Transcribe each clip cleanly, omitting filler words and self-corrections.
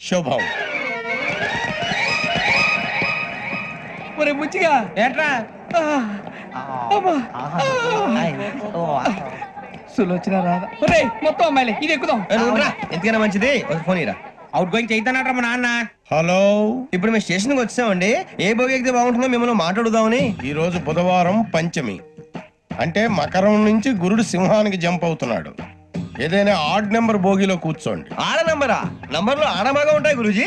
శుభం. ఒరే బుచ్చిగా ఏంట్రా సులోచన రాదా? ఒరే మొత్తం అమ్మాయిలే, ఇది ఎక్కుదాం. ఎందుకైనా మంచిది ఒక ఫోన్ ఇరా. అవుట్ గోయింగ్ చేద్దానట్రా మా నాన్న. హలో, ఇప్పుడు మేము స్టేషన్కి వచ్చామండి. ఏ బోగి ఎక్కితే బాగుంటుందో మిమ్మల్ని మాట్లాడుదామని. ఈ రోజు బుధవారం పంచమి, అంటే మకరం నుంచి గురుడు సింహానికి జంప్ అవుతున్నాడు. ఏదైనా ఆడ్ నెంబర్ బోగిలో కూర్చోండి. ఆడ నంబరా? నంబర్లు ఆడమాగా ఉంటాయి గురూజీ.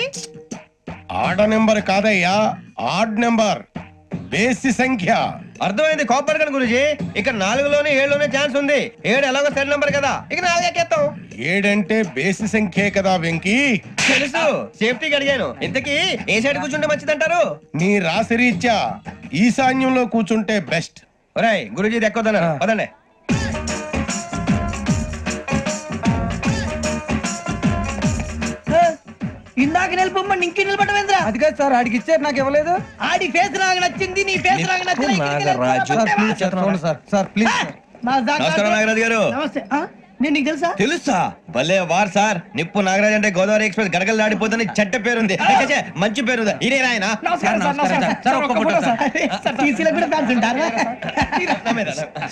ఆడ నెంబర్ కాదయ్యా, ఆడ్ నెంబర్, బేసి సంఖ్య. అర్థమైంది, కోపడకండి గురూజీ. ఇక్కడ 4లోనే 7లోనే ఛాన్స్ ఉంది. 7 ఎలాగో సెడ్ నంబర్ కదా, ఇక 4 ఎక్కేస్తాం. 7 అంటే బేసి సంఖ్యే కదా వెంకీ. తెలుసు, సేఫ్టీకి అడిగాను. ఇంతకీ ఏ సైడ్ కూర్చుంటే మంచిదంటారు? నీ రాశి రీత్యా ఈశాన్యంలో కూర్చుంటే బెస్ట్. ఒరేయ్ గురూజీ దెక్కొద్దన్నారు, పదండి. ఇందాక నిలబొమ్మని ఇంకే నిలబడమేంద్రా? అది కాదు సార్, ఆడికి ఇచ్చారు, నాకు ఇవ్వలేదు. ఆడి ఫేస్ నాకు నచ్చింది, నీ ఫేస్ నాకు నచ్చింది. Sir please. నమస్కారం నాగరాజు గారు. నమస్తే. నేను నీకు తెలుసా? తెలుసా? భలే వార్ సార్. నిప్పు నాగరాజ్ అంటే గోదావరి ఎక్స్ప్రెస్ గడగలు దాడిపోతుంది చెడ్డ పేరుంది. మంచి పేరు. ఇదే ఆయన. నమస్కారం సార్. నమస్కారం సార్. ఒక్క ఫోటో సార్. సార్ టీసీలో కూడా ఫ్యాన్స్ ఉంటారా?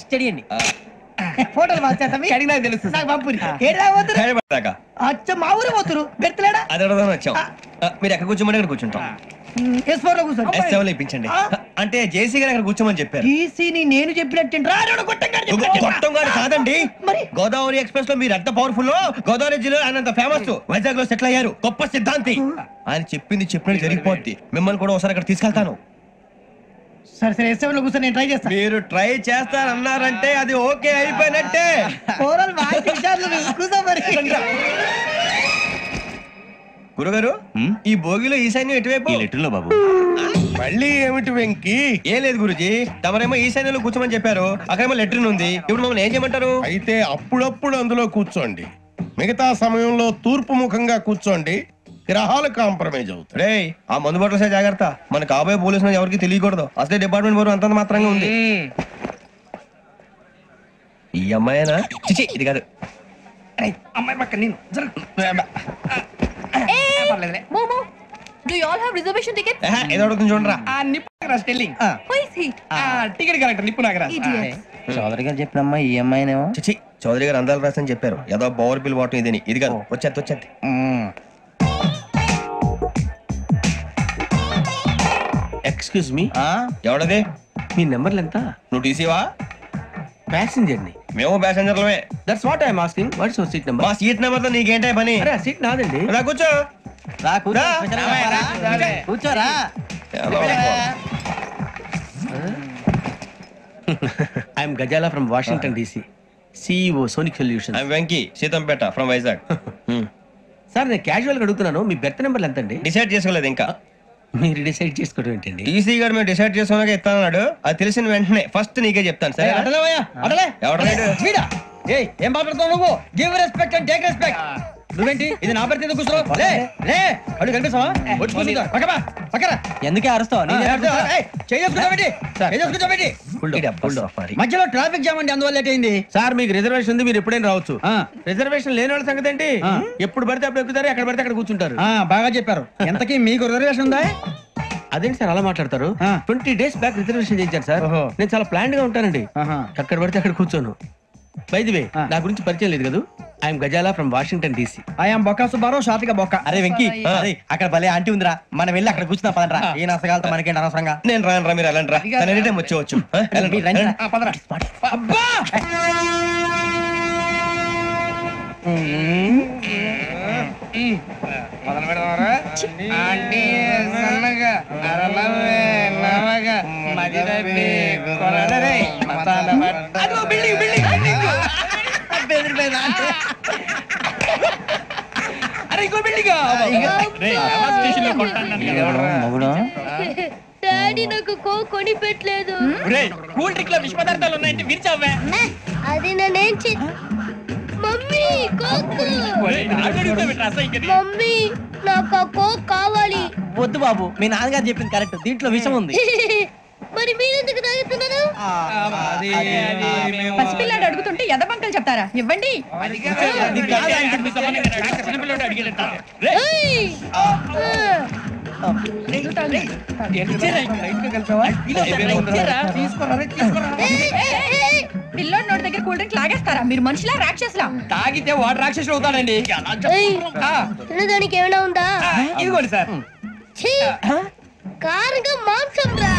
స్టడీ అండి. ఫోటోలు మార్చేస్తాం. కడిగి నాకు తెలుసు. నాకు పంపురి. ఏడా పోతురు? అచ్చ మా ఊరు పోతురు. పెడతలేడా? అది అడగదామని వచ్చాం. మీరు ఎక్కడ కూర్చోమని అక్కడ కూర్చుంటాం. S4 లో కూర్చోండి. S7 ఇప్పించండి. అంటే జేసీ గారు అక్కడ కూర్చోమని చెప్పారు. టీసీని నేను చెప్పినట్టు గొట్టం గారు కాదండి. గోదావరి ఎక్స్ప్రెస్ లో మీరు ఎంత పవర్ఫుల్, గోదావరి జిల్లా ఆయన ఫేమస్. వైజాగ్ లో సెటిల్ అయ్యారు, గొప్ప సిద్ధాంతి. ఆయన చెప్పింది చెప్పినట్టు జరిగిపోద్ది. మిమ్మల్ని కూడా ఒకసారి అక్కడ తీసుకెళ్తాను. సరే సరే, S7 లో కూర్చొని నేను ట్రై చేస్తాను. మీరు ట్రై చేస్తారన్నారంటే అది ఓకే అయిపోయినట్టే. గురుగారు, ఈ భోగిలో ఈశాన్యం ఎటువైపు? లెటర్లో బాబు. మళ్ళీ ఏమిటి వెంకీ? ఏం లేదు గురుజీ, తమరేమో ఈశాన్యంలో కూర్చోమని చెప్పారు. అక్కడేమో లెటర్ ఉంది. ఇప్పుడు మమ్మల్ని ఏం చేయమంటారు? అయితే అప్పుడప్పుడు అందులో కూర్చోండి, మిగతా సమయంలో తూర్పు ముఖంగా కూర్చోండి. గ్రహాలు కాంప్రమైజ్ అవుతాయి. రే, ఆ మందు బట్టలసే జాగ్రత్త. మన కాబోయే పోలీసులు ఎవరికి తెలియకూడదు. అసలే డిపార్ట్మెంట్ బోరు అంతంత మాత్రంగా ఉంది. ఈ అమ్మాయినా? చిచి, ఇది కాదు. అమ్మాయి పక్క నేను. Momo, do you all have reservation tickets? ఏదో అడుగుతుంది చూడరా. నిప్పు Nagaraj telling. Who is he? Ticket collector నిప్పు నాగరాజ్. Idiots. చౌదరి గారు చెప్పినమ్మా ఈ అమ్మాయినేమో. చిచి, చౌదరి గారు అందాలు రాసని చెప్పారు. ఏదో బోర్ బిల్ వాటం ఇదని. ఇది కాదు, వచ్చేది. Excuse me, ఎవడది? మీ నెంబర్లు ఎంత? నువ్వు టీసీవా? ప్యాసింజర్ ని. మేము ప్యాసెంజర్లమే. That's what I'm asking. What's your seat number? మా సీట్ నెంబర్ తో నీకేంటే పని? అరే ఆ సీట్ నాదండి. రా కూర్చో. కూర్చోరా. I'm Ghazala from Washington DC, CEO Sonic Solutions. I'm Venky, Seethampeta from Vizag. Sir నేను క్యాజువల్ గా అడుగుతున్నాను, మీ బెర్త్ నెంబర్లు ఎంత అండి? డిసైడ్ చేసుకోలేదు ఇంకా. మీరు డిసైడ్ చేసుకోవడం ఏంటండి? టీసీ గారు మేము డిసైడ్ చేసుకున్నాక ఇస్తానన్నాడు. అది తెలిసిన వెంటనే ఫస్ట్ నీకే చెప్తాను. సరే ఏం మాట్లాడుతావు నువ్వు? Give respect and take respect. నువ్వేంటి ఇది నా పరిస్థితి కూర్చున్నావు? అడుగు కనిపిస్తావా? ఎందుకే అరుస్తావు? మధ్యలో ట్రాఫిక్ జామ్ అండి, అందువల్ల లేట్ అయింది. సార్ మీకు రిజర్వేషన్ ఉంది, మీరు ఎప్పుడైనా రావచ్చు. రిజర్వేషన్ లేని వాళ్ళ సంగతి ఏంటి? ఎప్పుడు పడితే అప్పుడు ఎక్కుతారు, ఎక్కడ పడితే అక్కడ కూర్చుంటారు. బాగా చెప్పారు. ఎంతకీ మీకు రిజర్వేషన్ ఉందా? అదేంటి సార్ అలా మాట్లాడతారు? 20 days బ్యాక్ రిజర్వేషన్ చేయించారు సార్. నేను చాలా ప్లాన్డ్ గా ఉంటానండి. ఎక్కడ పడితే అక్కడ కూర్చోను. బై ది వే, నా గురించి పరిచయం లేదు కదా. I'm Ghazala from Washington DC. I'm Bokka Subbarao, షాతిక బొక్క. అరే వెంకీ, అక్కడ భలే ఆంటీ ఉందిరా, మనం వెళ్ళి అక్కడ కూర్చున్నా పదరా. ఏ నసగాలతో మనకేంటి అనవసరంగా. నేను రాను రా, మీరు ఎలాంటి రా. ఎనీ టైం వచ్చేవచ్చు. అబ్బా మొదలు పెడదామరా? ఆంటీ సన్నగా అరలవే నవగా మది తప్పి కొరడరే మతాల అదో బిల్డింగ్ బిల్డింగ్ బిల్డింగ్ బెదిరిపోయిందా? అరే ఇంకో బిల్డింగ్. డాడీ నాకు కోక్ కొని పెట్టలేదు. కూల్ డ్రింక్ లో విష పదార్థాలు ఉన్నాయంటే విరిచావే. అది నేనేం మమ్మీ కోక్. మమ్మీ నాకు ఆ కోక్ కావాలి. వద్దు బాబు, మీ నాన్నగారు చెప్పింది కరెక్ట్, దీంట్లో విషం ఉంది. మరి మీరెందుకు తాగుతున్నారు? పసిపిల్లాడు అడుగుతుంటే ఎదబంకలు చెప్తారా? ఇవ్వండి. ఏయ్! పిల్లోడి నోటి దగ్గర కూల్ డ్రింక్ లాగేస్తారా? మీరు మనుషులా రాక్షసులా? తాగితే వాడు రాక్షసుడు అవుతాడండి. తినడానికి ఏమైనా ఉందా? ఇదిగోండి సార్. కారుగా మాంసం రా.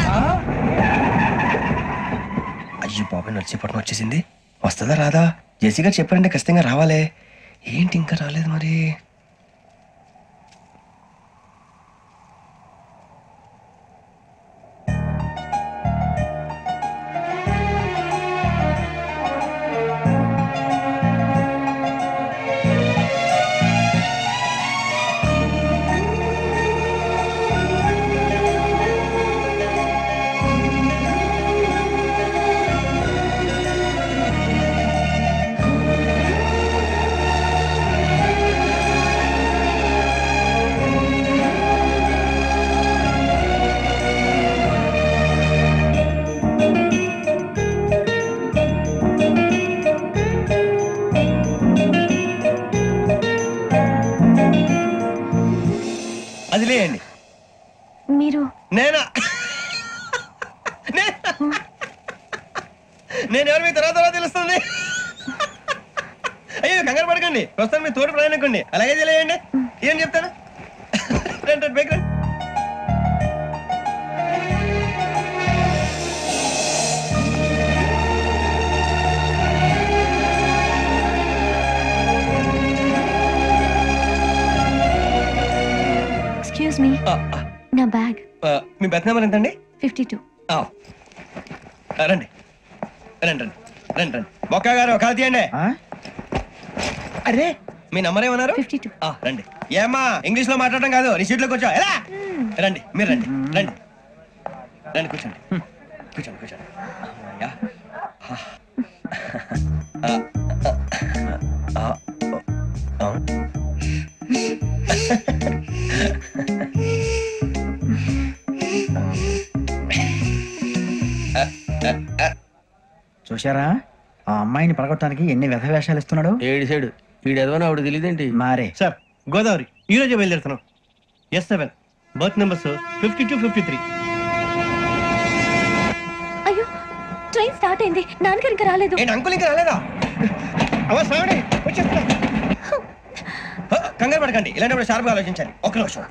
అయ్యో బాబాయ్ నడిచేపట్నం వచ్చేసింది. వస్తుందా రాదా? జెసి గారు చెప్పారంటే ఖచ్చితంగా రావాలే. ఏంటి ఇంకా రాలేదు మరి? అది లేయండి. మీరు నేనా? నేను ఎవరు మీ తర్వాత తెలుస్తుంది. అయ్యో కంగారు పడకండి, ప్రస్తుతం మీ తోటి ప్రయాణకండి. అలాగే తెలియండి. ఏం చెప్తాను? రండి బైక్ రండి. ఎక్స్క్యూజ్ మీ, నా బ్యాగ్. మీ బెత్ నెంబర్ ఎంతండి? 52. రండి రండి రండి రండి రండి. బొక్క గారు కాల్ తీయండి. అరే మీ నంబర్ ఏమన్నారు? 52. రండి. ఏమా ఇంగ్లీష్ లో మాట్లాడడం కాదు, నీ సీట్లో కూర్చో. ఎలా? రండి మీరు రండి రండి రండి కూర్చోండి కూర్చోండి కూర్చోండి. యా. చూశారా ఆ అమ్మాయిని పడగొట్టడానికి ఎన్ని వ్యధ వేషాలు ఇస్తున్నాడు? ఏడు సైడు వీడు ఎదవని ఆవిడ తెలియదేంటి? మారే సార్ గోదావరి ఈ రోజే బయలుదేరుతున్నాం. S7 berth numbers 52, 53. అయ్యో, ట్రైన్ స్టార్ట్ అయింది. నాన్నగారు ఇంకా రాలేదు. ఏంటి అంకుల్ ఇంకా రాలేదా? అవసరం కంగారు పడకండి, ఇలాంటప్పుడు షార్ప్గా ఆలోచించాలి. ఒక్క నిమిషం.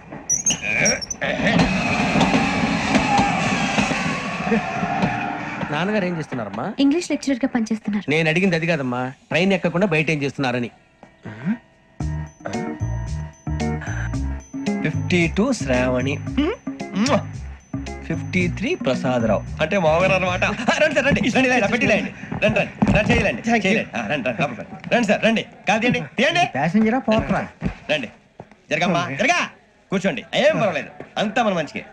నాన్నగారు ఏం చేస్తున్నారమ్మా? ఇంగ్లీష్ లెక్చరర్ గా పనిచేస్తున్నారు. నేను అడిగింది అది కాదమ్మా, ట్రైన్ ఎక్కకుండా బయట ఏం చేస్తున్నారని. 52 శ్రావణి, 53 ప్రసాదరావు అంటే మామగారు అనమాట. రండి సార్ రండి రండి రండి పెట్టిలేండి. రండి రండి రండి చేయలేండి చేయలేండి. రండి రండి లోపలికి రండి. రండి సార్ రండి. కాదు తీయండి తీయండి. ప్యాసింజరా పోట్రా? రండి జరగమ్మా జరగా కూర్చోండి. ఏం పర్వాలేదు, అంతా మన మంచికి.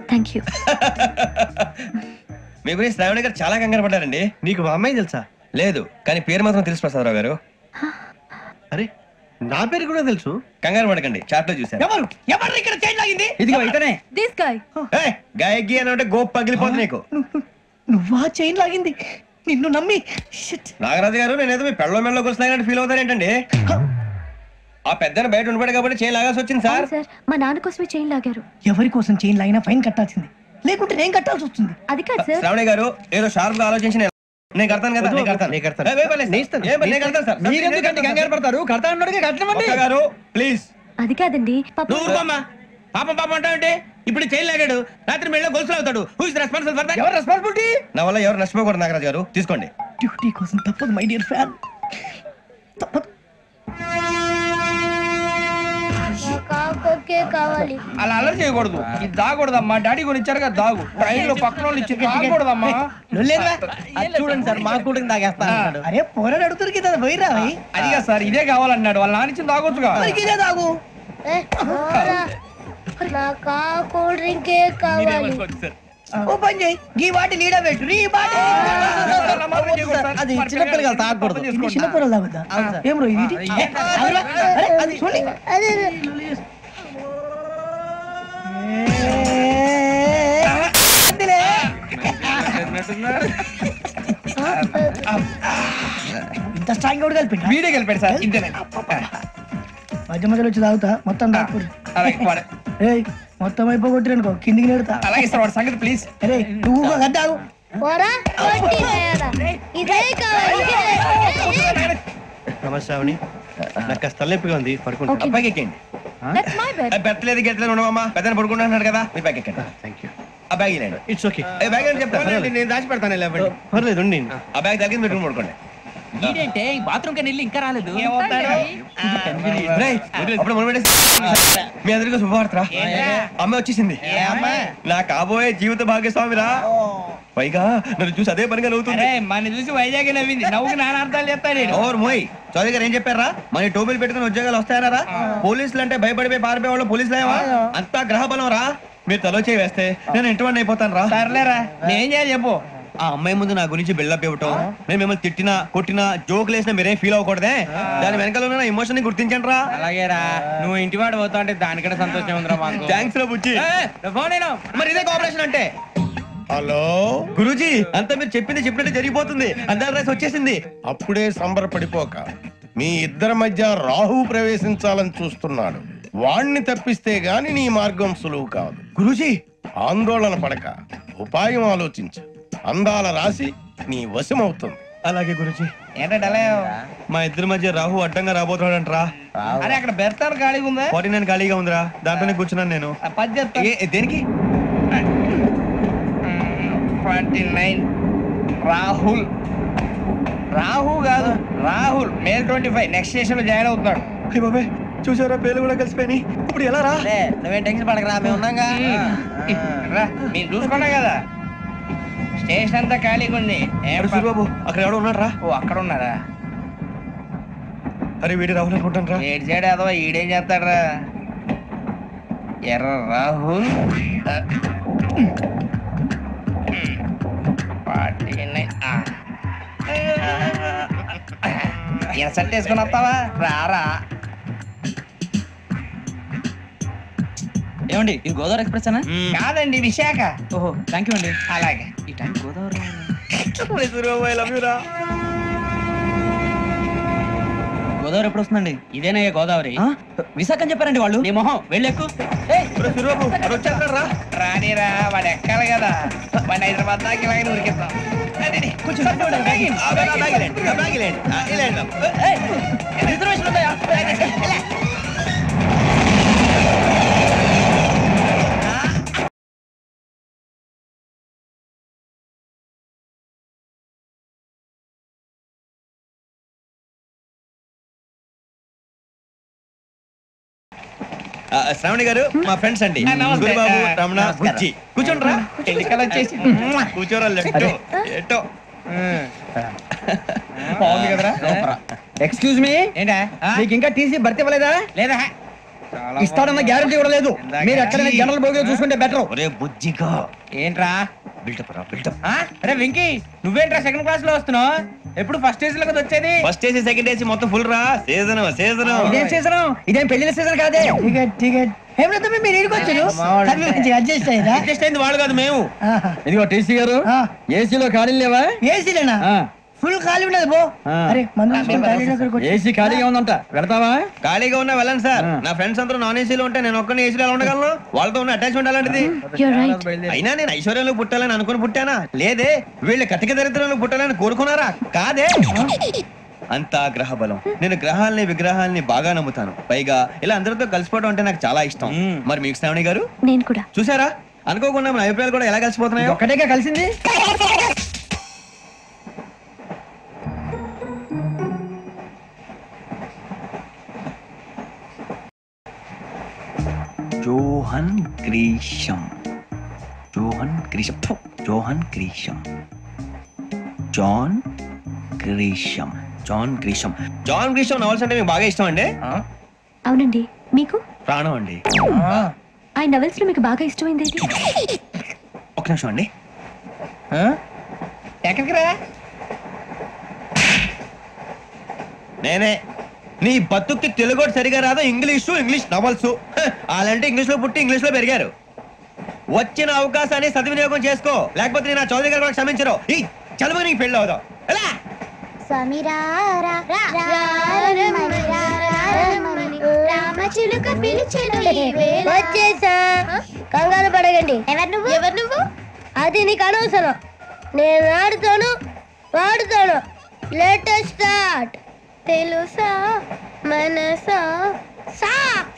Thank you. మీ గురించి శ్రావణి గారు చాలా కంగారు పడ్డారండి. నీకు మా అమ్మాయి తెలుసా? లేదు, కానీ పేరు మాత్రం తెలుసు ప్రసాదరావు గారు. అరే నా పేరు కూడా తెలుసు. కంగారు పడకండి, చాట్ లో చూసాను. ఎవరు ఎవరు ఇక్కడ చైన్ లాగింది? ఇదిగో ఇతనే. This guy. గాయకి అని అంటే గోప్ పగిలిపోతుంది నీకు. నువ్వా చైన్ లాగింది? నిన్ను నమ్మి. Shit. నాగరాజు గారు నేనేదో మీ పెళ్ళ మెళ్ళలో గురిసినట్టు ఫీల్ అవుతారు ఏంటండి? ఆ పెద్దని బయట ఉండిపోయాడు కాబట్టి చైన్ లాగాల్సి వచ్చింది సార్. సార్, మా నాన్న కోసమే చైన్ లాగారు. ఎవరి కోసం చైన్ లాగినా ఫైన్ కట్టాల్సింది, లేకుంటే నేను కట్టాల్సి వస్తుంది. అది కాదు సార్. శ్రావణి గారు ఏదో షార్ప్ గా ఆలోచించి నేను కడతాను కదా. నేను కడతాను. మీరెందుకంటే కంగారు పడతారు? కడతా అన్నాడుగా కట్టమండి. గారు ప్లీజ్. అది కాదండి పాప. నువ్వు ఊరుకోమ్మా. పాపం పాపం అంటావంటే ఇప్పుడు చైన్ లాగాడు, రాత్రి మెళ్ళలో గొలుసులు అవుతాడు. Who is responsible for that? ఎవరు రెస్పాన్సిబిలిటీ? నా వల్ల ఎవరు నష్టపోకూడదు నాగరాజు గారు, తీసుకోండి. డ్యూటీ కోసం తప్పదు మై డియర్ ఫ్యాన్, తప్పదు. కావాలి. అలా అల్లరి చేయకూడదు. ఇది దాగకూడదమ్మా. డాడీ కొని ఇచ్చారు కదా దాగు. ట్రైన్ లో పక్కన వాళ్ళు ఇచ్చి దాగకూడదమ్మా. చూడండి సార్, మా కూడా తాగేస్తా. అరే పోరాడు అడుగుతారు కదా, పోయిరా. అదిగా సార్, ఇదే కావాలన్నాడు. వాళ్ళ నాన్న ఇచ్చింది తాగొచ్చుగా. ఇదే తాగు. నాకు కూల్ డ్రింకే కావాలి. ఓ పని చేయి, ఈ వాటి లీడ పెట్టు. ఈ వాటి అది చిన్నపిల్లలు తాగకూడదు. చిన్నపిల్లలు తాగుతా ఏం బ్రో ఇది అది చూడండి ఇంత స్ట్రాంగ్ కూడా కలిపి వీడే కలిపాడు సార్ ఇంతేనే. మధ్య మధ్యలో వచ్చి తాగుతా మొత్తం తాగుతుంది అలాగే వాడు- ఏయ్ మొత్తం అయిపోగొట్టిరనుకో కిందికి నేడుతా అలాగే సార్ వాడి సంగతి ప్లీజ్. అరే నువ్వు గద్ద తాగు పోరా కొట్టి నేరా. ఇదే కావాలి ఇదే. నమస్తే శ్రావణి, నాకు కాస్త తలెప్పిగా ఉంది, పడుకుంటా. Okay. బ్యాగ్ ఎక్కండి. That's my bed. పెట్టలేదు గెట్టలేదు ఉండవమ్మా, పెద్దని పడుకుంటున్నాడు కదా, మీరు బ్యాగ్ ఎక్కండి. Thank you. ఆ బ్యాగ్ ఇలాండి. It's okay. బ్యాగ్ అని చెప్తాను, నేను దాచి పెడతాను. పర్లేదు ఉండి. ఆ బ్యాగ్ తగ్గింది మీరు పడుకోండి. ఏంటంటే బాత్రూమ్ కని వెళ్ళి ఇంకా రాలేదు. రేయ్, అప్పుడు మొదలు పెట్టేసి మీ అందరికీ శుభవార్తరా, అమ్మ వచ్చేసింది. నా కాబోయే జీవిత భాగ్యస్వామిరా. పైగా నన్ను చూసి అదే పనిగా నవ్వుతుంది. మన చూసి వైజాగ్ నవ్వింది, నవ్వుకి నాన్న అర్థాలు చెప్తాడు. ఓర్ మోయ్, చౌదరి గారు ఏం చెప్పారా? మన టోబీలు పెట్టుకుని ఉద్యోగాలు వస్తాయనరా? పోలీసులు అంటే భయపడిపోయి పారిపోయే వాళ్ళు పోలీసులేవా? అంతా గ్రహ బలం రా. మీరు తలో చేయి వేస్తే నేను ఇంటివాడిని అయిపోతాను రా. సర్లేరా, నేను చేయాలి చెప్పు. ఆ అమ్మాయి ముందు నా గురించి బిల్డప్ ఇవ్వటం, నేను మిమ్మల్ని తిట్టినా కొట్టినా జోకులు వేసినా మీరేం ఫీల్ అవ్వకూడదే. దాని వెనకాల ఉన్న ఎమోషన్ ని గుర్తించండి రా. అలాగేరా, నువ్వు ఇంటి వాడు పోతా అంటే దానికంటే సంతోషం ఉందిరా మాకు. థ్యాంక్స్ రా బుజ్జి. ఫోన్ మరి ఇదే కోఆపరేషన్ అంటే. హలో గురూజీ, అంతా మీరు చెప్పింది చెప్పినట్టు జరిగిపోతుంది. అందాల రైస్ వచ్చేసింది. అప్పుడే సంబరపడిపోక మీ ఇద్దరి మధ్య రాహు ప్రవేశించాలని చూస్తున్నాడు. వాణ్ణి తప్పిస్తే గాని నీ మార్గం సులువు కాదు. గురూజీ, ఆందోళన పడక ఉపాయం ఆలోచించు. అందాల రాశి నీ వశమవుతుంది. అలాగే గురూజీ. ఏంటంటే మా ఇద్దరి మధ్య రాహు అడ్డంగా రాబోతున్నాడంట్రా. అరే అక్కడ బెర్తాను ఖాళీగా ఉందా? 49 ఖాళీగా ఉందిరా, దాంట్లోనే కూర్చున్నాను నేను. పది చెప్తా. దేనికి? 29 రాహుల్. రాహు కాదు రాహుల్, మే 25 నెక్స్ట్ స్టేషన్ లో జాయిన్ అవుతున్నాడు. అయ్య బాబాయ్, చూసారా పేర్లు కూడా కలిసిపోయి. ఇప్పుడు ఎలా రా? నువ్వేం టెన్షన్ పడకరా, మేము ఉన్నాగా. రా, మీరు చూసుకున్నా కదా స్టేషన్ అంతా ఖాళీగా ఉంది. సూరిబాబు, అక్కడ ఎవడో ఉన్నాడు రా. ఓ అక్కడ ఉన్నారా? అరే వీడి రాహుల్ అనుకుంటాను రా. ఏడు సైడ్ అదో ఈడేం చేస్తాడరా? ఎర్ర రాహుల్ 49. సెట్ వేసుకుని వస్తావా? రారా. ఏమండి ఇది గోదావరి ఎక్స్ప్రెస్ అనా? కాదండి, విశాఖ. ఓహో థ్యాంక్ యూ అండి. అలాగే. ఈ time Godavari Suribabu, I love you రా. గోదావరి ఎప్పుడు వస్తుందండి? ఇదేనయ్యా గోదావరి. విశాఖ అని చెప్పారండి వాళ్ళు. నీ మొహం వెళ్ళెక్కు. సూరిబాబు, వాడు వచ్చేస్తాడు రా. రానిరా, వాడు ఎక్కాలి కదా. వాడిని హైదరాబాద్ దాకా ఇలాగే ఉరికిద్దాం. రిజర్వేషన్ ఉన్నాయా? శ్రావణి గారు మా ఫ్రెండ్స్ అండి. గురుబాబు, రమణ, బుజ్జి. కూర్చోండి రా. ఎన్నికలు వచ్చేసి కూర్చోరా. లెట్టో ఎట్టో. బాగుంది కదరా. ఎక్స్క్యూజ్ మీ, ఏంటా? మీకు ఇంకా టీసీ భర్తీ ఇవ్వలేదా? లేదా ఇస్తాడన్న గ్యారంటీ కూడా లేదు. మీరు ఎక్కడైనా జనరల్ బోగిలో చూసుకుంటే బెటర్. ఒరే బుజ్జిగా, ఏంట్రా? బిల్డప్ రా, బిల్డప్. అరే వెంకీ, నువ్వేంట్రా సెకండ్ క్లాస్ లో వస్తున్నావు? ఎప్పుడు ఫస్ట్ ఏజ్ లో కదా వచ్చేది? ఫస్ట్ ఏసీ సెకండ్ ఏసీ మొత్తం ఫుల్ రా. Season season. ఇదేం సీజన్? ఇదేం పెళ్లిన సీజన్ కాదే. టికెట్ టికెట్ ఏమిటో మీరు ఇరుకొచ్చారు. అడ్జస్ట్ అయ్యారా? అడ్జస్ట్ అయింది వాళ్ళు కాదు, మేము. ఇదిగో టీసీ గారు, ఏసీలో ఖాళీ లేవా? ఏసీలేనా? ఫుల్ ఖాళీ ఉన్నది బో. అరే ఏసీ ఖాళీగా ఉందంట, వెళ్తావా? ఖాళీగా ఉన్నా వెళ్ళండి సార్. నా ఫ్రెండ్స్ అందరూ నాన్ ఏసీలో ఉంటే నేను ఒక్కనే ఏసీలో ఎలా ఉండగలను? వాళ్ళతో ఉన్న అటాచ్మెంట్ అలాంటిది. You're right. అయినా నేను ఐశ్వర్యంలో పుట్టాలని అనుకుని పుట్టానా? లేదే. వీళ్ళు కటిక దరిద్రంలో పుట్టాలని కోరుకున్నారా? కాదే. అంతా గ్రహ బలం. నేను గ్రహాలని విగ్రహాలని బాగా నమ్ముతాను. పైగా ఇలా అందరితో కలిసిపోవడం అంటే నాకు చాలా ఇష్టం. మరి మీకు శ్రావణి గారు? నేను కూడా. చూసారా, అనుకోకుండా మన అభిప్రాయాలు కూడా ఎలా కలిసిపోతున్నాయి. ఒక్కటేగా కలిసింది. Johan Grisham. Johan Grisham. Johan Grisham. John Grisham. John Grisham. John Grisham novels అంటే మీకు బాగా ఇష్టం అండి? అవునండి. మీకు? ప్రాణం అండి. ఆ నవెల్స్ లో మీకు బాగా ఇష్టమైంది ఒక నిమిషం అండి. ఎక్కడికి రా? నేనే. నీ బతుక్కి తెలుగు సరిగా రాదు, ఇంగ్లీష్ నవల్స్. అలాంటి ఇంగ్లీష్ లో పుట్టి ఇంగ్లీష్ లో పెరిగారు. వచ్చిన అవకాశాన్ని సద్వినియోగం చేసుకో, లేకపోతే నేను చౌదరి గారు కూడా క్షమించరు. ఈ చదువు నీకు పెళ్ళి అవుదాం. ఎలా వచ్చేసా, కంగారు పడగండి. ఎవరు నువ్వు? అది నీకు అనవసరం. నేను ఆడుతాను, వాడుతాను. Latest start. తెలుసా మనసా సా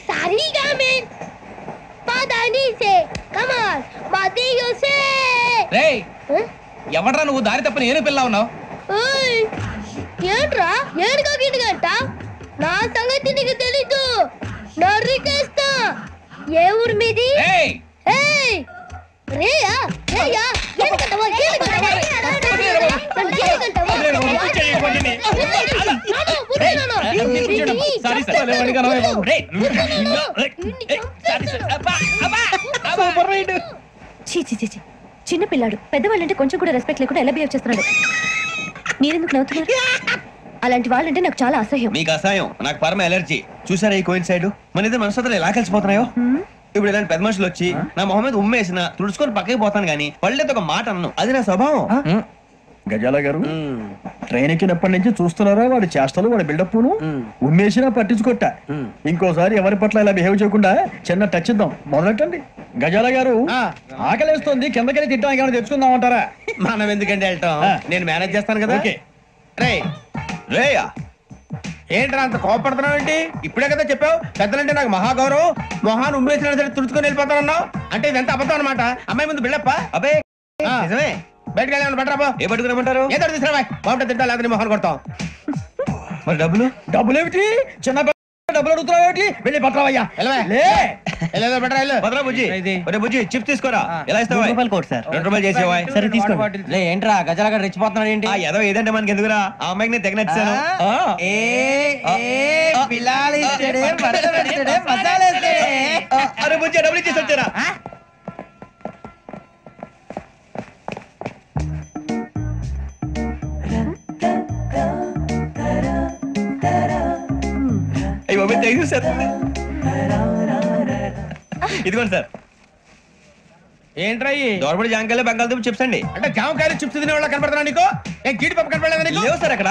సారీగా మెన్ పదని సే కమాల్ మదియో సే. రేయ్ ఎవడ్రా నువ్వు? దారి తప్ప నేను పిల్ల ఉన్నావు. ఓయ్ ఏంట్రా ఏడుగా గిడుగంట? నా సంగతి నీకు తెలీదు. నరికేస్తా. ఏ ఊరు మీది? రేయ్ ఏయ్ రేయా రేయా ఏడుగంటవా ఏడుగంటవా సారీ సార్. చీ చీ చీ చీ. చిన్న పిల్లాడు పెద్దవాళ్ళంటే కొంచెం కూడా రెస్పెక్ట్ లేకుండా ఎలా బిహేవ్ చేస్తున్నాడు. మీరెందుకు నవ్వుతున్నారు? అలాంటి వాళ్ళంటే నాకు చాలా అసహ్యం. మీకు అసహాయం, నాకు పరమ ఎలర్జీ. చూసారా ఈ కోయిన్ సైడ్? మన ఇద్దరు మనసులో ఎలా కలిసిపోతున్నాయో. ఇప్పుడు ఇలాంటి పెద్ద మనుషులు వచ్చి నా మొహం మీద ఉమ్మేసిన తుడుచుకొని పక్కకి పోతాను గానీ పళ్ళేతో ఒక మాట అన్ను. అది నా స్వభావం. గజాల గారు ట్రైన్ ఎక్కినప్పటి నుంచి చూస్తున్నారా వాడి చేష్టలు, వాడి బిల్డప్ను. ఉమ్మేసినా పట్టించుకోట. ఇంకోసారి ఎవరి పట్ల ఇలా బిహేవ్ చేయకుండా చిన్న టచ్ ఇద్దాం. మొదలెట్టండి. గజాల గారు ఆకలేస్తుంది, కిందకెళ్ళి తిట్టడానికి ఏమైనా తెచ్చుకుందాం అంటారా? మనం ఎందుకంటే వెళ్తాం, నేను మేనేజ్ చేస్తాను కదా. రే రేయా ఏంట్రా అంత కోపడుతున్నావు ఏంటి? ఇప్పుడే కదా చెప్పావు పెద్దలంటే నాకు మహాగౌరవం, మొహాన్ని ఉమ్మేసిన సరే తుడుచుకొని వెళ్ళిపోతానన్నావు. అంటే ఇదంతా అబద్ధం అనమాట. అమ్మాయి ముందు బిళ్ళప్ప. అబ్బే నిజమే. బయటకు వెళ్ళి బెటరా. ఏ పట్టుకురమ్మంటారు? ఏదో తీసుకురా బాగుంటుంది. తింటా లేదా మొహాన్ని కొడతాం. మరి డబ్బులు? డబ్బులు ఏమిటి? చిన్న డబ్బులు అడుగుతున్నావు ఏమిటి? వెళ్ళి పట్టరావయ్యా. బెటరా భద్రా బుజ్జి, ఒరే బుజ్జి చిప్స్ తీసుకోరా. ఎలా ఇస్తావా? ₹2 చేసేవా? సరే తీసుకోండి. లే ఏంట్రా గజాల గారు రెచ్చిపోతున్నాడు ఏంటి? ఏదో ఏదంటే మనకి ఎందుకురా, ఆ అమ్మాయికి నేను తెగ నచ్చాను. అరే బుజ్జి డబ్బులు ఇచ్చేసి వచ్చారా? అయ్యో థ్యాంక్ యూ సార్. ఇదిగోండి సార్. ఏంట్రా దోరబడి జాంకాయలు బంగాళదుంప చిప్స్ అండి. అంటే జామకాయలు చిప్స్ తినే వాళ్ళ కనపడుతున్నా నీకు? ఏం జీడిపప్పు కనపడలేదా నీకు? లేవు సార్ అక్కడ.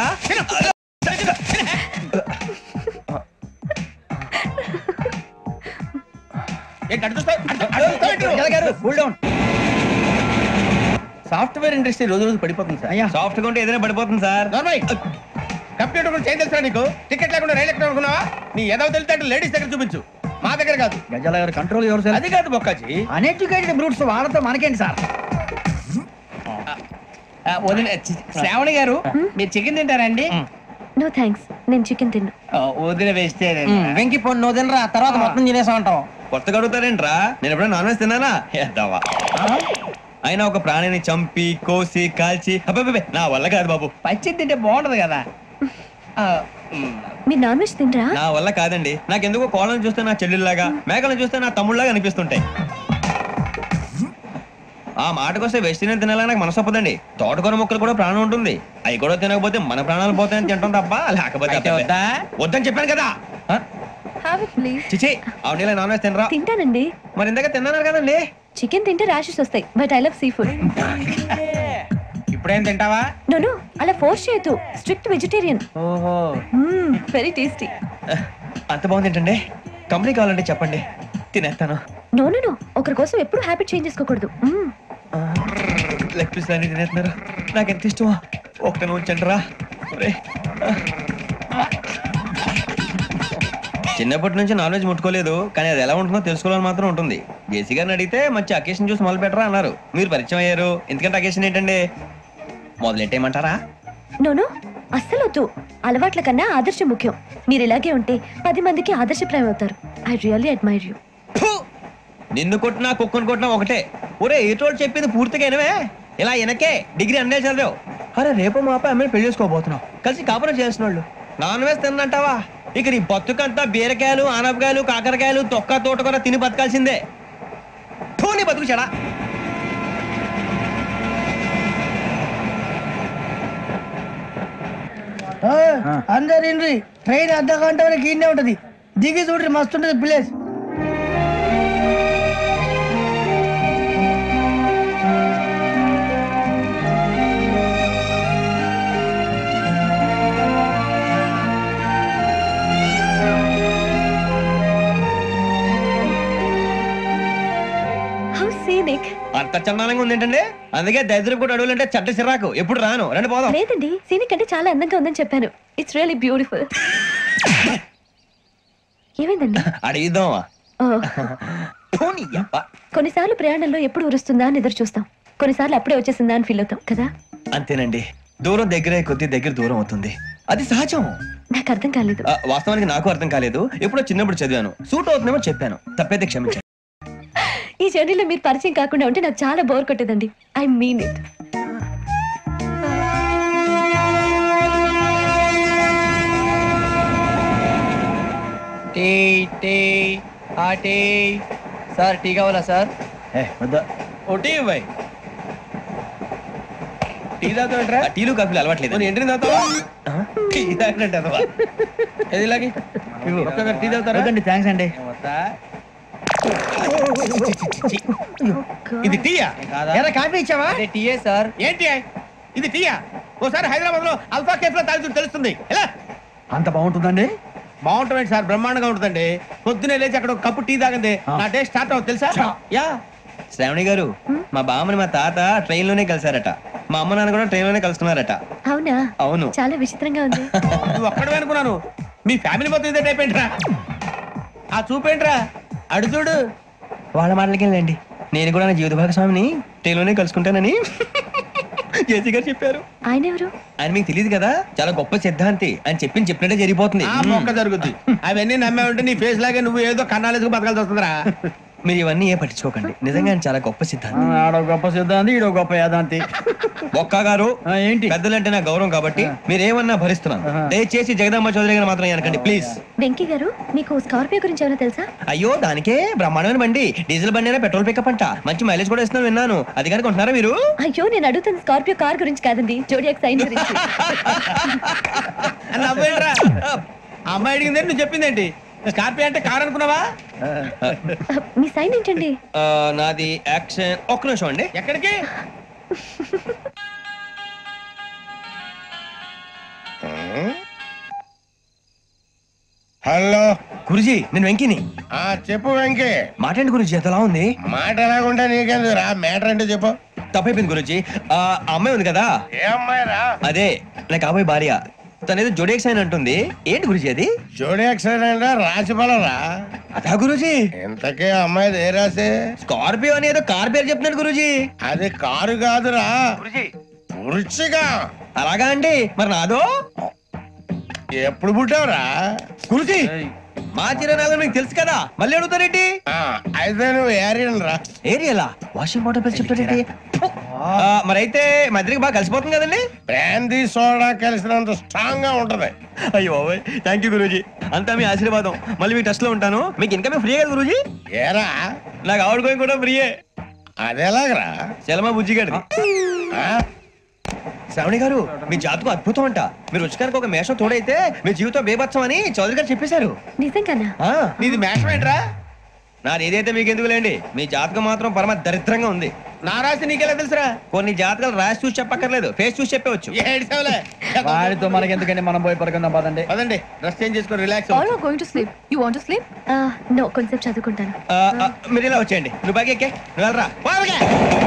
సాఫ్ట్వేర్ ఇండస్ట్రీ రోజు రోజు పడిపోతుంది సార్. సాఫ్ట్ గా ఉంటే ఏదైనా పడిపోతుంది సార్. కంప్యూటర్ గురించి ఏం తెలుసా నీకు? టికెట్ లేకుండా రైలు ఎక్కడ అనుకున్నావా? నీ ఏదో తెలితే అంటే లేడీస్ దగ్గర చూపించు, మా దగ్గర కాదు. గజాల గారు కంట్రోల్ ఎవరు సార్? అది కాదు బొక్కాజీ. అన్ఎడ్యుకేటెడ్ బ్రూట్స్ వాళ్ళతో మనకేంటి సార్? శ్రావణి గారు మీరు చికెన్ తింటారండి? నో థ్యాంక్స్, నేను చికెన్ తిన్నా. వదిన వేస్తే వెంకి పొన్ను నువ్వు తినరా, తర్వాత మొత్తం తినేసా ఉంటాం. కొత్తగా అడుగుతారేంట్రా? నేను ఎప్పుడైనా నాన్ వెజ్ తిన్నానా? ఎద్దావా. అయినా ఒక ప్రాణిని చంపి కోసి కాల్చి అబ్బే నా వల్ల కాదు బాబు. పచ్చి తింటే బాగుంటది కదా. మీరు నాన్ వెజ్ తినరా? నా వల్ల కాదండి. నాకెందుకో కోళ్ళని చూస్తే నా చెల్లెల్లాగా, మేకలను చూస్తే నా తమ్ముళ్ళలాగా అనిపిస్తుంటాయి. ఆ మాటకొస్తే వెస్టిరియన్ తినాలని నాకు మనసు ఒప్పదండి. తోటకూర మొక్కలు కూడా ప్రాణం ఉంటుంది. అవి కూడా తినకపోతే మన ప్రాణాలు పోతాయని తింటాం తప్ప లేకపోతే వద్దని చెప్పాను కదా. చిచి అవునీ నాన్ వెజ్ తినరా? తింటానండి. మరి ఇందాక తిన్నాను కదండి. చికెన్ తింటే ర్యాషెస్ వస్తాయి, but I love sea food. ఇప్పుడేం తింటావా? నో అలా ఫోర్స్ చేయొద్దు. Strict vegetarian. ఓహో వెరీ టేస్టీ. అంత బాగుంది ఏంటండి? కంపెనీ కావాలంటే చెప్పండి, తినేస్తాను. నో ఒకరి కోసం ఎప్పుడు హ్యాబిట్ చేంజ్ చేసుకోకూడదు. లెగ్ పీస్ అన్ని తినేస్తున్నారు. నాకు ఎంత ఇష్టమో ఒకటి ఉంచండిరా. చిన్నప్పటి నుంచి నాన్ వెజ్ ముట్టుకోలేదు, కానీ అది ఎలా ఉంటుందో తెలుసుకోవాలని మాత్రం ఉంటుంది. జేసీ గారిని అడిగితే మంచి అకేషన్ చూసి మొదలు పెట్టరా అన్నారు. మీరు పరిచయం అయ్యారు, ఎందుకంటే అకేషన్ ఏంటండి? మొదలెట్టేయమంటారా? నో అస్సలు వద్దు. అలవాట్ల కన్నా ఆదర్శం ముఖ్యం. మీరు ఇలాగే ఉంటే 10 మందికి ఆదర్శప్రాయం అవుతారు. I really admire you. నిన్ను కొట్టినా కుక్కను కొట్టినా ఒకటే. ఒరే ఏటోళ్ళు చెప్పింది పూర్తిగా వినవే. ఇలా వెనకే డిగ్రీ అన్నే చదివావు. అరే రేపు మా అబ్బాయి అమ్మాయిని పెళ్లి చేసుకోబోతున్నావు, కలిసి కాపురం చేసిన వాళ్ళు. నాన్ వెజ్ తిన్నంటావా? ఇక నీ బతుకంతా బీరకాయలు, ఆనపకాయలు, కాకరకాయలు, తొక్క తోట కూడా తిని బతకాల్సిందే. నీ బతుకు చెడా. అందరు ఇండ్రి ట్రైన్ అర్ధ గంట వరకు ఇన్నే ఉంటది దిగి చూడ్రి మస్తు ఉంటది ప్లేస్ అంత చందానంగా ఉంది ఏంటండి అందుకే దరిద్రం కూడా అడవులు అంటే చెడ్డ చిరాకు ఎప్పుడు రాను రండి పోదాం లేదండి సీనిక్ అంటే చాలా అందంగా ఉందని చెప్పాను ఇట్స్ రియల్లీ బ్యూటిఫుల్ ఏమైందండి అడిగిద్దామా కొన్నిసార్లు ప్రయాణంలో ఎప్పుడు ఉరుస్తుందా అని ఎదురు చూస్తాం కొన్నిసార్లు అప్పుడే వచ్చేసిందా అని ఫీల్ అవుతాం కదా అంతేనండి దూరం దగ్గరే కొద్ది దగ్గర దూరం అవుతుంది అది సహజం నాకు అర్థం కాలేదు వాస్తవానికి నాకు అర్థం కాలేదు ఎప్పుడో చిన్నప్పుడు చదివాను సూట్ అవుతుందేమో చెప్పాను తప్పైతే క్షమించండి ఈ జర్నీలో మీరు పరిచయం కాకుండా ఉంటే నాకు చాలా బోర్ కొట్టేదండి I mean it tea tea ఆ టీ సార్ టీ కావాలా సార్ ఓ టీ ఇవ్వాయి టీ తాగుతావేంట్రా టీలు కాఫీలు అలవాట్లేదు ఎంట్రీ తాగుతావా టీ తాగినట్టు అదవా ఏది ఇలాగే ఒక్కగారు టీ తాగుతారా థ్యాంక్స్ అండి ఇది టీయా కాఫీ ఇచ్చావా టీయే సార్ ఏంటి ఇది టీయా ఓసారి హైదరాబాద్ లో అల్ఫా కేఫ్ లో తాగుతూ తెలుస్తుంది ఎలా అంత బాగుంటుందండి బాగుంటుంది సార్ బ్రహ్మాండంగా ఉంటుందండి పొద్దునే లేచి అక్కడ ఒక కప్పు టీ తాగింది నా డే స్టార్ట్ అవుతుంది తెలుసా యా శ్రావణి గారు మా బామ్మని మా తాత ట్రైన్ లోనే కలిసారట మా అమ్మ నాన్న కూడా ట్రైన్ లోనే కలుస్తున్నారట అవునా అవును చాలా విచిత్రంగా ఉంది నువ్వు ఒక్కడే అనుకున్నాను మీ ఫ్యామిలీ మొత్తం ఇదే టైప్ ఏంట్రా ఆ చూపేంట్రా అడు చూడు వాళ్ళ మాటలకి వెళ్ళండి నేను కూడా నా జీవిత భాగస్వామిని ట్రైన్ లోనే కలుసుకుంటానని జేసీ గారు చెప్పారు ఆయన ఎవరు ఆయన మీకు తెలియదు కదా చాలా గొప్ప సిద్ధాంతి అని చెప్పినట్టే జరిగిపోతుంది ఆ మొక్క జరుగుద్ది అవన్నీ నమ్మే ఉంటే నీ ఫేస్ లాగే నువ్వు ఏదో కన్నాలేసుకు బతకాల్సి వస్తుందిరా మీరు ఇవన్నీ ఏ పట్టించుకోకండి నిజంగా ఆయన చాలా గొప్ప సిద్ధాంతి ఆడో గొప్ప సిద్ధాంతి ఈడో గొప్ప యాదాంతి ఒక్క గారు ఏంటి పెద్దలంటే నా గౌరవం కాబట్టి మీరు ఏమన్నా భరిస్తున్నాను దయచేసి జగదాంబ చౌదరి గారు మాత్రం అనకండి ప్లీజ్ వెంకీ గారు మీకు స్కార్పియో గురించి ఏమైనా తెలుసా అయ్యో దానికే బ్రహ్మాండమైన బండి డీజిల్ బండి అయినా పెట్రోల్ పికప్ అంట మంచి మైలేజ్ కూడా ఇస్తున్నాను విన్నాను అది కనుక ఉంటున్నారా మీరు అయ్యో నేను అడుగుతున్న స్కార్పియో కార్ గురించి కాదండి జోడియాక్ సైన్ గురించి నవ్వేంట్రా ఆ అమ్మాయి అడిగింది నువ్వు చెప్పిందేంటి స్కార్పియో అంటే కార్ అనుకున్నావా మీ సైన్ ఏంటండి నాది యాక్షన్ ఒక్క నిమిషం అండి ఎక్కడికి హలో గురుజీ నేను వెంకిని చెప్పు వెంకీ మాట్లాడండి గురుజీ ఎంతలా ఉంది మాట ఎలాగుంటా నీకెందుకు రా మ్యాటర్ అంటే చెప్పు తప్పైపోయింది గురుజీ ఆ అమ్మాయి ఉంది కదా ఏ అమ్మాయి రా అదే నా కాబోయే భార్య తనేదో జోడేక్ సైన్ అంటుంది ఏంటి గురుజీ అది జోడియాక్ సైన్ రాసి పడరా అదా గురుజీ ఇంతకే అమ్మాయి ఏ రాసి స్కార్పియో అని ఏదో కార్ పేరు చెప్తున్నాడు గురుజీ అది కారు కాదురా వృచ్చిగా అలాగా అండి మరి నాదో ఎప్పుడు పుట్టావురా గురుజీ మా చిరునాలు మీకు తెలుసు కదా మళ్ళీ అడుగుతారేంటి అయితే నువ్వు ఏరియన్ రా ఏరియలా వాషింగ్ వాటర్ పేరు చెప్తారేంటి మరైతే మా ఇద్దరికి బాగా కలిసిపోతుంది కదండి బ్రాందీ సోడా కలిసినంత స్ట్రాంగ్ గా ఉంటది అయ్యో థ్యాంక్ యూ గురూజీ అంతా మీ ఆశీర్వాదం మళ్ళీ మీ టెస్ట్ లో ఉంటాను మీకు ఇన్కమ్ ఫ్రీ కదా గురూజీ ఏరా నాకు ఆవిడ గోయింగ్ కూడా ఫ్రీయే అదెలాగరా చలమా బుజ్జి గారి శ్రావణి గారు మీ జాతకు అద్భుతం అంట మీరు రుచికారికి ఒక మేషం తోడైతే మీ జీవితం బేబత్సం అని చౌదరి గారు చెప్పేశారు నిజంగానా నీది మేషం ఏంట్రా నాది ఏదైతే మీకు ఎందుకు లేండి మీ జాతకం మాత్రం పరమ దరిద్రంగా ఉంది నా రాసి నీకెలా తెలుసురా కొన్ని జాతకాలు రాసి చూసి చెప్పక్కర్లేదు ఫేస్ చూసి చెప్పవచ్చు వాడితో మనకి ఎందుకండి మనం పోయి పడుకుందాం పదండి పదండి డ్రెస్ చేంజ్ చేసుకొని relax All are going to sleep. You want to sleep? No కొంచెం చదువుకుంటాను మీరు ఇలా వచ్చేయండి నువ్వు బాగా ఎక్కే నువ్వు వెళ్ళరా